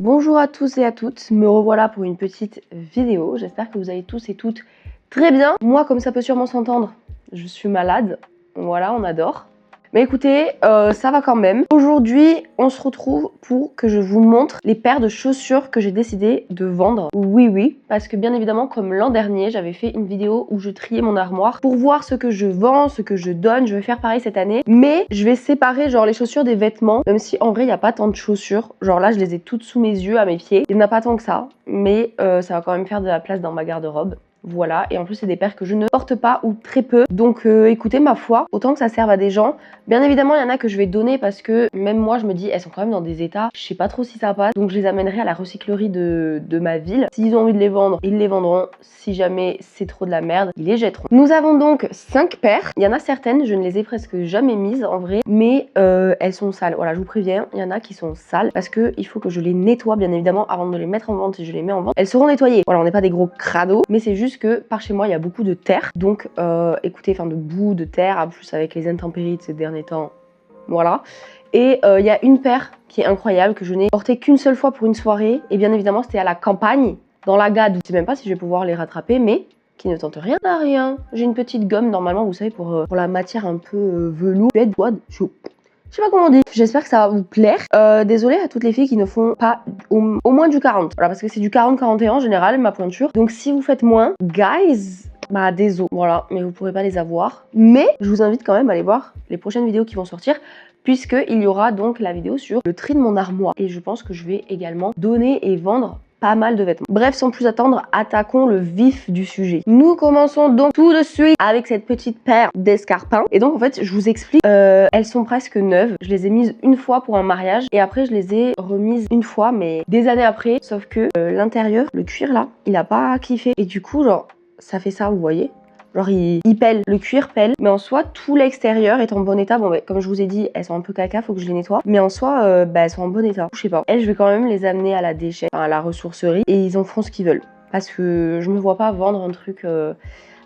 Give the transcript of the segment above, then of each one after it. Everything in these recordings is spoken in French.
Bonjour à tous et à toutes, me revoilà pour une petite vidéo. J'espère que vous allez tous et toutes très bien. Moi, comme ça peut sûrement s'entendre, je suis malade. Voilà, on adore. Mais écoutez, ça va quand même. Aujourd'hui, on se retrouve pour que je vous montre les paires de chaussures que j'ai décidé de vendre. Oui, parce que bien évidemment, comme l'an dernier, j'avais fait une vidéo où je triais mon armoire pour voir ce que je vends, ce que je donne. Je vais faire pareil cette année. Mais je vais séparer genre les chaussures des vêtements, même si en vrai, il n'y a pas tant de chaussures. Genre là, je les ai toutes sous mes yeux, à mes pieds. Il n'y en a pas tant que ça, mais ça va quand même faire de la place dans ma garde-robe. Voilà, et en plus c'est des paires que je ne porte pas ou très peu. Donc écoutez, ma foi, autant que ça serve à des gens. Bien évidemment, il y en a que je vais donner parce que même moi je me dis, elles sont quand même dans des états, je sais pas trop si ça passe. Donc je les amènerai à la recyclerie de ma ville. S'ils ont envie de les vendre, ils les vendront. Si jamais c'est trop de la merde, ils les jetteront. Nous avons donc 5 paires. Il y en a certaines, je ne les ai presque jamais mises en vrai, mais elles sont sales. Voilà, je vous préviens, il y en a qui sont sales parce que il faut que je les nettoie bien évidemment avant de les mettre en vente. Si je les mets en vente, elles seront nettoyées. Voilà, on n'est pas des gros crados, mais c'est juste que par chez moi il y a beaucoup de terre, donc écoutez, enfin de boue, de terre, en plus avec les intempéries de ces derniers temps, voilà. Et il y a une paire qui est incroyable que je n'ai portée qu'une seule fois pour une soirée, et bien évidemment c'était à la campagne, dans la Gade. Je sais même pas si je vais pouvoir les rattraper, mais qui ne tente rien à rien. J'ai une petite gomme normalement, vous savez, pour la matière un peu velours, je sais pas comment on dit. J'espère que ça va vous plaire. Désolée à toutes les filles qui ne font pas au moins du 40. Voilà, parce que c'est du 40-41 en général, ma pointure. Donc si vous faites moins, guys, bah désolé. Voilà, mais vous pourrez pas les avoir. Mais je vous invite quand même à aller voir les prochaines vidéos qui vont sortir, puisqu'il y aura donc la vidéo sur le tri de mon armoire. Et je pense que je vais également donner et vendre pas mal de vêtements. Bref, sans plus attendre, attaquons le vif du sujet. Nous commençons donc tout de suite avec cette petite paire d'escarpins. Et donc en fait, je vous explique, elles sont presque neuves. Je les ai mises une fois pour un mariage et après je les ai remises une fois, mais des années après. Sauf que l'intérieur, le cuir là, il a pas kiffé. Et du coup, genre, ça fait ça, vous voyez? Genre il pèle, le cuir pèle, mais en soi tout l'extérieur est en bon état. Bon, bah, comme je vous ai dit, elles sont un peu caca, faut que je les nettoie, mais en soi elles sont en bon état. Je sais pas, elles, je vais quand même les amener à la déchet, enfin, à la ressourcerie, et ils en feront ce qu'ils veulent, parce que je me vois pas vendre un truc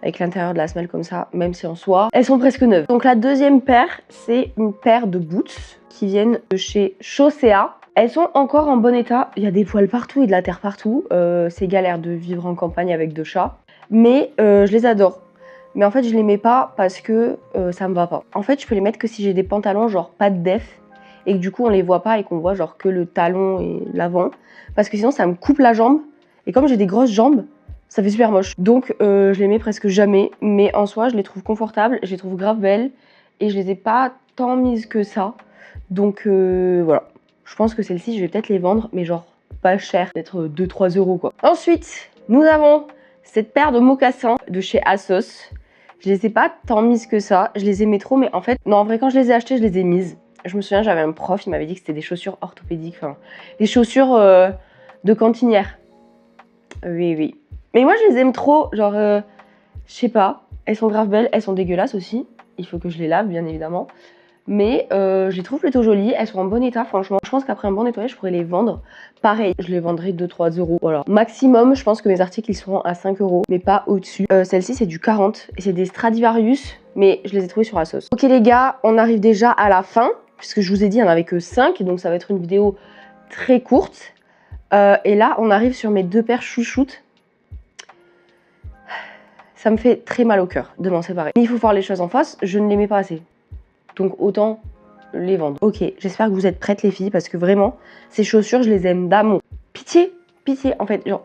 avec l'intérieur de la semelle comme ça, même si en soi elles sont presque neuves. Donc la deuxième paire, c'est une paire de boots qui viennent de chez Chaussea. Elles sont encore en bon état, il y a des poils partout et de la terre partout, c'est galère de vivre en campagne avec 2 chats, mais je les adore. Mais en fait, je les mets pas parce que ça me va pas. En fait, je peux les mettre que si j'ai des pantalons genre pas de def et que du coup on les voit pas et qu'on voit genre que le talon et l'avant. Parce que sinon ça me coupe la jambe. Et comme j'ai des grosses jambes, ça fait super moche. Donc je les mets presque jamais. Mais en soi, je les trouve confortables, je les trouve grave belles. Et je les ai pas tant mises que ça. Donc voilà. Je pense que celles-ci, je vais peut-être les vendre, mais genre pas cher. Peut-être 2-3 euros quoi. Ensuite, nous avons cette paire de mocassins de chez ASOS. Je les ai pas tant mises que ça, je les aimais trop, mais en fait, non, en vrai, quand je les ai achetées, je les ai mises. Je me souviens, j'avais un prof, il m'avait dit que c'était des chaussures orthopédiques, enfin, des chaussures de cantinière. Oui. Mais moi, je les aime trop, genre, je sais pas, elles sont grave belles, elles sont dégueulasses aussi. Il faut que je les lave, bien évidemment. Mais je les trouve plutôt jolies, elles sont en bon état, franchement. Je pense qu'après un bon nettoyage, je pourrais les vendre. Pareil, je les vendrai 2-3 euros. Voilà. Maximum, je pense que mes articles, ils seront à 5 euros, mais pas au-dessus. Celle-ci, c'est du 40 et c'est des Stradivarius, mais je les ai trouvés sur ASOS. Ok les gars, on arrive déjà à la fin, puisque je vous ai dit, il n'y en avait que 5, donc ça va être une vidéo très courte. Et là, on arrive sur mes 2 paires chouchoutes. Ça me fait très mal au cœur de m'en séparer. Mais il faut voir les choses en face, je ne les mets pas assez. Donc autant les vendre. Ok, j'espère que vous êtes prêtes les filles, parce que vraiment, ces chaussures, je les aime d'amour. Pitié, en fait, genre...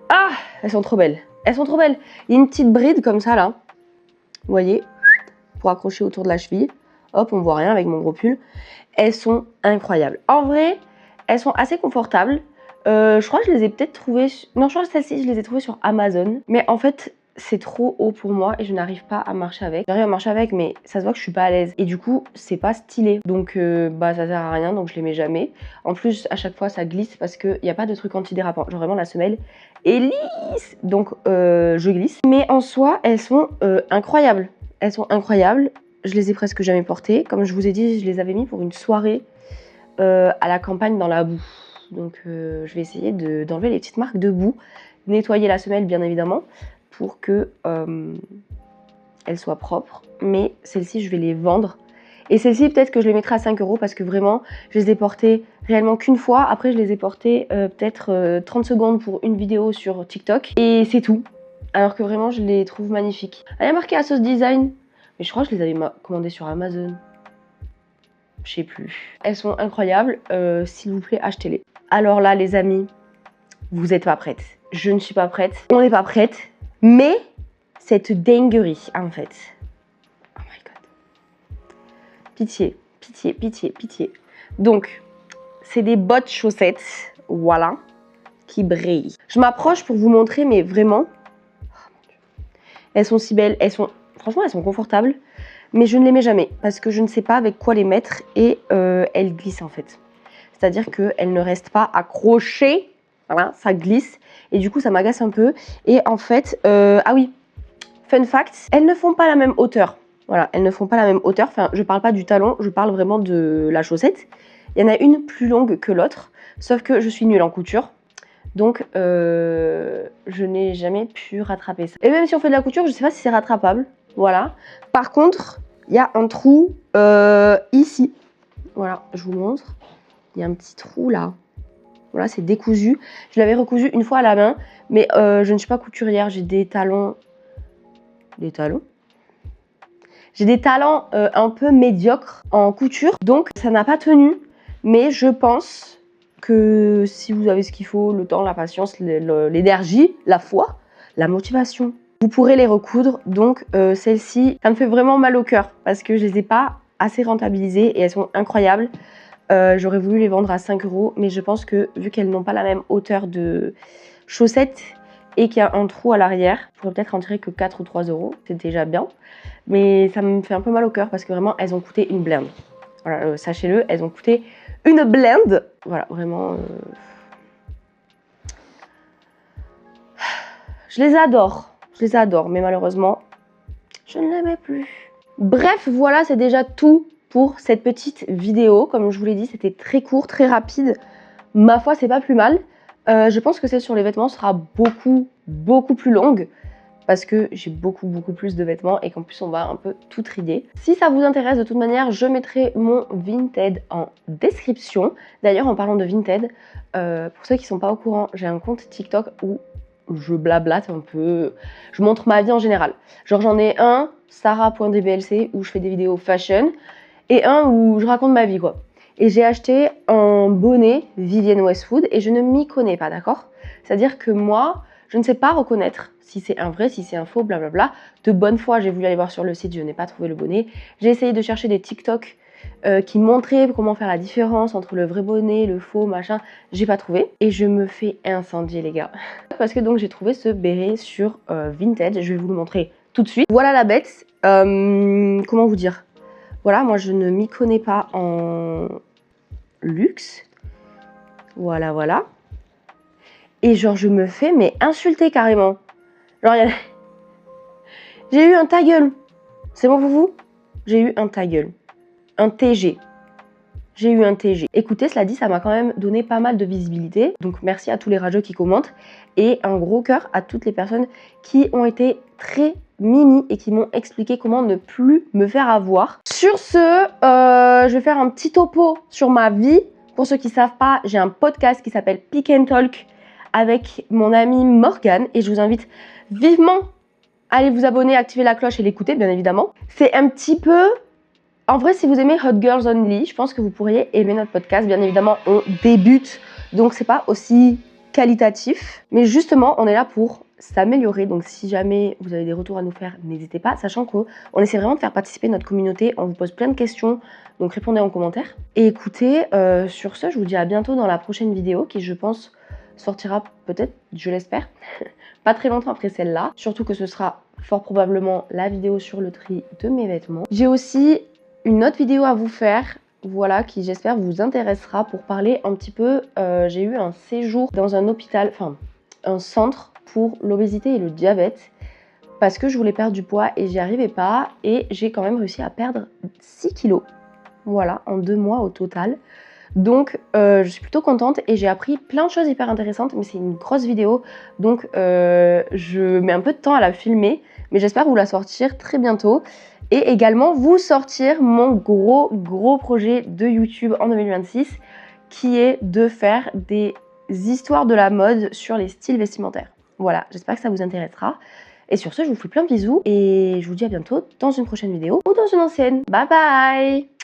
Ah, elles sont trop belles. Elles sont trop belles. Il y a une petite bride comme ça, là. Vous voyez, pour accrocher autour de la cheville. Hop, on voit rien avec mon gros pull. Elles sont incroyables. En vrai, elles sont assez confortables. Je crois que je les ai peut-être trouvées... Non, je crois que celles-ci, je les ai trouvées sur Amazon. Mais en fait... c'est trop haut pour moi et je n'arrive pas à marcher avec. J'arrive à marcher avec, mais ça se voit que je suis pas à l'aise. Et du coup, c'est pas stylé. Donc, bah, ça sert à rien, donc je les mets jamais. En plus, à chaque fois, ça glisse parce qu'il n'y a pas de truc antidérapant. Genre vraiment, la semelle est lisse. Donc, je glisse. Mais en soi, elles sont incroyables. Elles sont incroyables. Je les ai presque jamais portées. Comme je vous ai dit, je les avais mis pour une soirée à la campagne dans la boue. Donc, je vais essayer d'enlever les petites marques de boue. Nettoyer la semelle, bien évidemment, pour que elles soient propres. Mais celles-ci, je vais les vendre. Et celles-ci, peut-être que je les mettrai à 5 € parce que vraiment, je les ai portées réellement qu'une fois. Après, je les ai portées peut-être 30 secondes pour une vidéo sur TikTok. Et c'est tout. Alors que vraiment, je les trouve magnifiques. Il y a marqué Asos Design. Mais je crois que je les avais commandées sur Amazon. Je sais plus. Elles sont incroyables. S'il vous plaît, achetez-les. Alors là, les amis, vous n'êtes pas prêtes. Je ne suis pas prête. On n'est pas prête. Mais cette dinguerie, en fait. Oh my god. Pitié, pitié, pitié, pitié. Donc, c'est des bottes chaussettes, voilà, qui brillent. Je m'approche pour vous montrer, mais vraiment, oh mon Dieu. Elles sont si belles, franchement, elles sont confortables, mais je ne les mets jamais parce que je ne sais pas avec quoi les mettre et elles glissent en fait. C'est-à-dire qu'elles ne restent pas accrochées, voilà, ça glisse et du coup, ça m'agace un peu. Et en fait, ah oui, fun fact, elles ne font pas la même hauteur. Voilà, elles ne font pas la même hauteur. Enfin, je parle pas du talon, je parle vraiment de la chaussette. Il y en a une plus longue que l'autre, sauf que je suis nulle en couture. Donc, je n'ai jamais pu rattraper ça. Et même si on fait de la couture, je ne sais pas si c'est rattrapable. Voilà. Par contre, il y a un trou ici. Voilà, je vous montre. Il y a un petit trou là. Voilà, c'est décousu. Je l'avais recousu une fois à la main, mais je ne suis pas couturière. J'ai des talons... Des talons ? J'ai des talents un peu médiocres en couture, donc ça n'a pas tenu. Mais je pense que si vous avez ce qu'il faut, le temps, la patience, l'énergie, la foi, la motivation, vous pourrez les recoudre. Donc celles-ci, ça me fait vraiment mal au cœur parce que je les ai pas assez rentabilisées et elles sont incroyables. J'aurais voulu les vendre à 5 €, mais je pense que vu qu'elles n'ont pas la même hauteur de chaussettes et qu'il y a un trou à l'arrière, je pourrais peut-être en tirer que 4 ou 3 €, c'est déjà bien. Mais ça me fait un peu mal au cœur parce que vraiment, elles ont coûté une blinde. Voilà, sachez-le, elles ont coûté une blinde. Voilà, vraiment. Je les adore, mais malheureusement, je ne les mets plus. Bref, voilà, c'est déjà tout pour cette petite vidéo. Comme je vous l'ai dit, c'était très court, très rapide. Ma foi, c'est pas plus mal. Je pense que celle sur les vêtements sera beaucoup plus longue. Parce que j'ai beaucoup plus de vêtements et qu'en plus on va un peu tout trier. Si ça vous intéresse, de toute manière, je mettrai mon Vinted en description. D'ailleurs, en parlant de Vinted, pour ceux qui ne sont pas au courant, j'ai un compte TikTok où je blablate un peu, je montre ma vie en général. Genre j'en ai un, sarah.dblc, où je fais des vidéos fashion, et un où je raconte ma vie quoi. Et j'ai acheté un bonnet Vivienne Westwood et je ne m'y connais pas, d'accord ? C'est-à-dire que moi, je ne sais pas reconnaître si c'est un vrai, si c'est un faux, blablabla. De bonne foi, j'ai voulu aller voir sur le site, je n'ai pas trouvé le bonnet. J'ai essayé de chercher des TikTok qui montraient comment faire la différence entre le vrai bonnet, le faux, machin. J'ai pas trouvé. Et je me fais incendier, les gars. Parce que donc j'ai trouvé ce béret sur Vinted. Je vais vous le montrer tout de suite. Voilà la bête. Comment vous dire ? Voilà, moi je ne m'y connais pas en luxe. Voilà, voilà. Et genre je me fais mais insulter carrément. Genre j'ai eu un ta gueule. C'est bon pour vous ? J'ai eu un ta gueule. Un TG. J'ai eu un TG. Écoutez, cela dit, ça m'a quand même donné pas mal de visibilité. Donc merci à tous les rageux qui commentent. Et un gros cœur à toutes les personnes qui ont été très mimi et qui m'ont expliqué comment ne plus me faire avoir. Sur ce, je vais faire un petit topo sur ma vie. Pour ceux qui ne savent pas, j'ai un podcast qui s'appelle Pick and Talk avec mon amie Morgane. Et je vous invite vivement à aller vous abonner, activer la cloche et l'écouter, bien évidemment. C'est un petit peu... En vrai, si vous aimez Hot Girls Only, je pense que vous pourriez aimer notre podcast. Bien évidemment, on débute, donc c'est pas aussi qualitatif. Mais justement, on est là pour s'améliorer. Donc si jamais vous avez des retours à nous faire, n'hésitez pas. Sachant qu'on essaie vraiment de faire participer notre communauté. On vous pose plein de questions, donc répondez en commentaire. Et écoutez, sur ce, je vous dis à bientôt dans la prochaine vidéo qui, je pense, sortira peut-être, je l'espère, pas très longtemps après celle-là. Surtout que ce sera fort probablement la vidéo sur le tri de mes vêtements. J'ai aussi une autre vidéo à vous faire, voilà, qui j'espère vous intéressera pour parler un petit peu. J'ai eu un séjour dans un hôpital, enfin un centre pour l'obésité et le diabète parce que je voulais perdre du poids et j'y arrivais pas et j'ai quand même réussi à perdre 6 kilos, voilà, en 2 mois au total. Donc je suis plutôt contente et j'ai appris plein de choses hyper intéressantes, mais c'est une grosse vidéo, donc je mets un peu de temps à la filmer, mais j'espère vous la sortir très bientôt. Et également vous sortir mon gros projet de YouTube en 2026, qui est de faire des histoires de la mode sur les styles vestimentaires. Voilà, j'espère que ça vous intéressera. Et sur ce, je vous fais plein de bisous et je vous dis à bientôt dans une prochaine vidéo ou dans une ancienne. Bye bye!